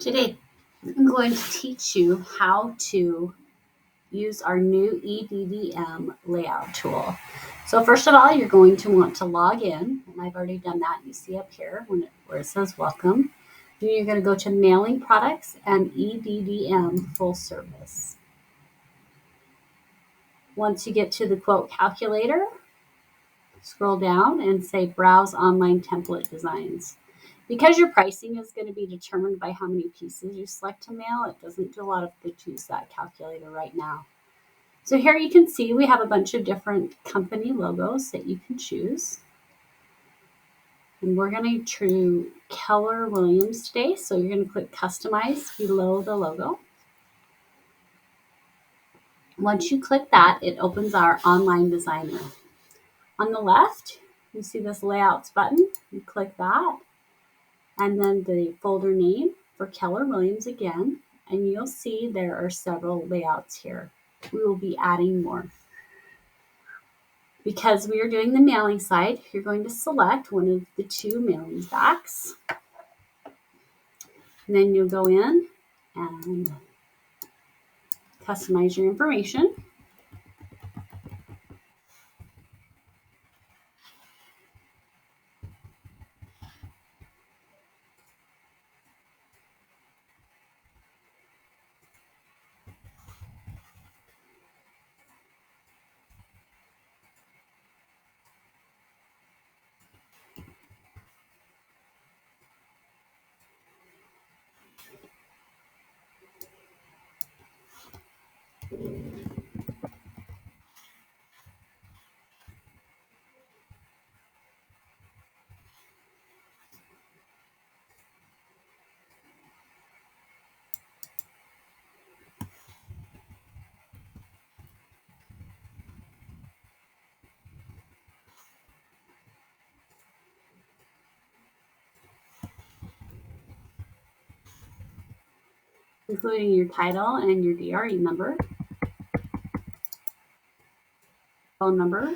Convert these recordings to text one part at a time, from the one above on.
Today, I'm going to teach you how to use our new EDDM layout tool. So first of all, you're going to want to log in, and I've already done that. You see up here where it says welcome. Then you're going to go to mailing products and EDDM full service. Once you get to the quote calculator, scroll down and say browse online template designs. Because your pricing is going to be determined by how many pieces you select to mail, it doesn't do a lot of good to use that calculator right now. So here you can see we have a bunch of different company logos that you can choose. And we're going to choose Keller Williams today. So you're going to click Customize below the logo. Once you click that, it opens our online designer. On the left, you see this Layouts button. You click that. And then the folder name for Keller Williams again, and you'll see there are several layouts here. We will be adding more. Because we are doing the mailing side, you're going to select one of the two mailing backs. And then you'll go in and customize your information. Including your title and your DRE number, phone number,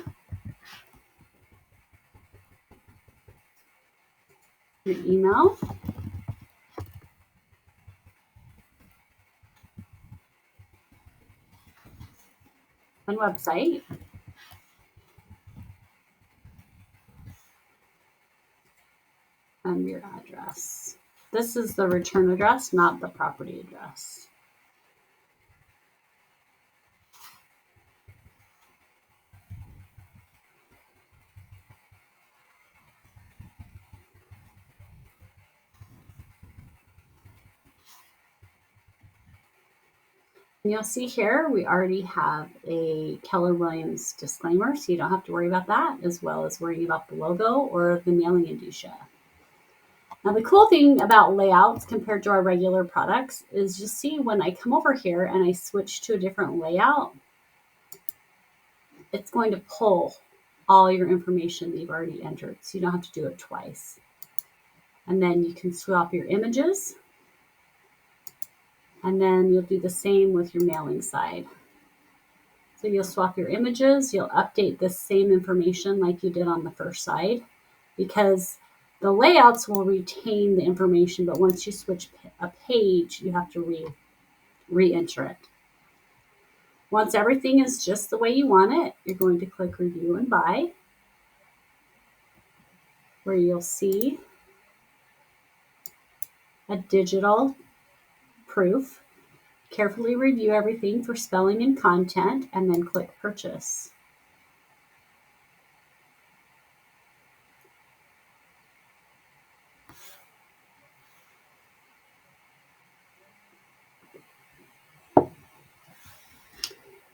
your email, and website, and your address. This is the return address, not the property address. And you'll see here, we already have a Keller Williams disclaimer, so you don't have to worry about that, as well as worrying about the logo or the mailing indicia. Now, the cool thing about layouts compared to our regular products is you see when I come over here and I switch to a different layout, it's going to pull all your information that you've already entered, so you don't have to do it twice. And then you can swap your images. And then you'll do the same with your mailing side. So you'll swap your images, you'll update the same information like you did on the first side, because the layouts will retain the information, but once you switch a page, you have to re-enter it. Once everything is just the way you want it, you're going to click Review and Buy, where you'll see a digital proof. Carefully review everything for spelling and content, and then click Purchase.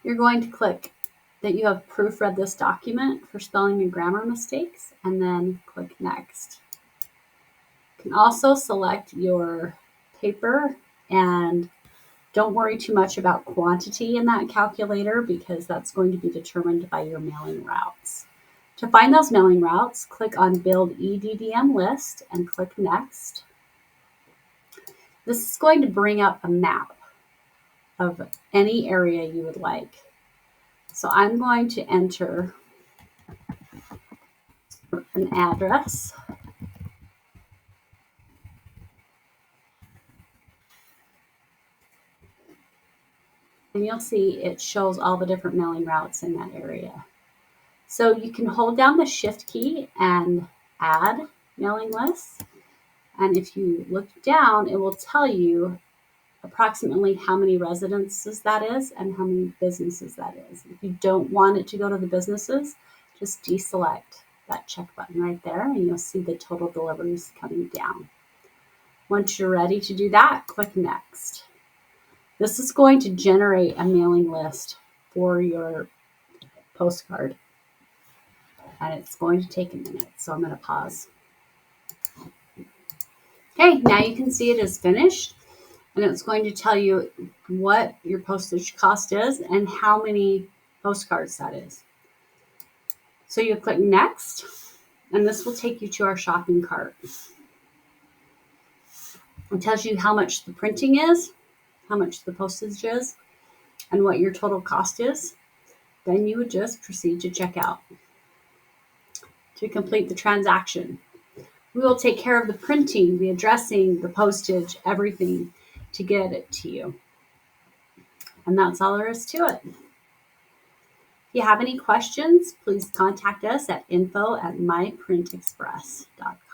You're going to click that you have proofread this document for spelling and grammar mistakes, and then click Next. You can also select your paper, and don't worry too much about quantity in that calculator because that's going to be determined by your mailing routes. To find those mailing routes, click on Build EDDM List and click Next. This is going to bring up a map of any area you would like. So I'm going to enter an address. and you'll see it shows all the different mailing routes in that area. So you can hold down the Shift key and add mailing lists. And if you look down, it will tell you approximately how many residences that is and how many businesses that is. If you don't want it to go to the businesses, just deselect that check button right there and you'll see the total deliveries coming down. Once you're ready to do that, click Next. This is going to generate a mailing list for your postcard. And it's going to take a minute, so I'm going to pause. Okay, now you can see it is finished. And it's going to tell you what your postage cost is and how many postcards that is. So you click Next, and this will take you to our shopping cart. It tells you how much the printing is, how much the postage is, and what your total cost is. Then you would just proceed to check out. To complete the transaction, we will take care of the printing, the addressing, the postage, everything to get it to you. And that's all there is to it. If you have any questions, please contact us at info@myprintexpress.com.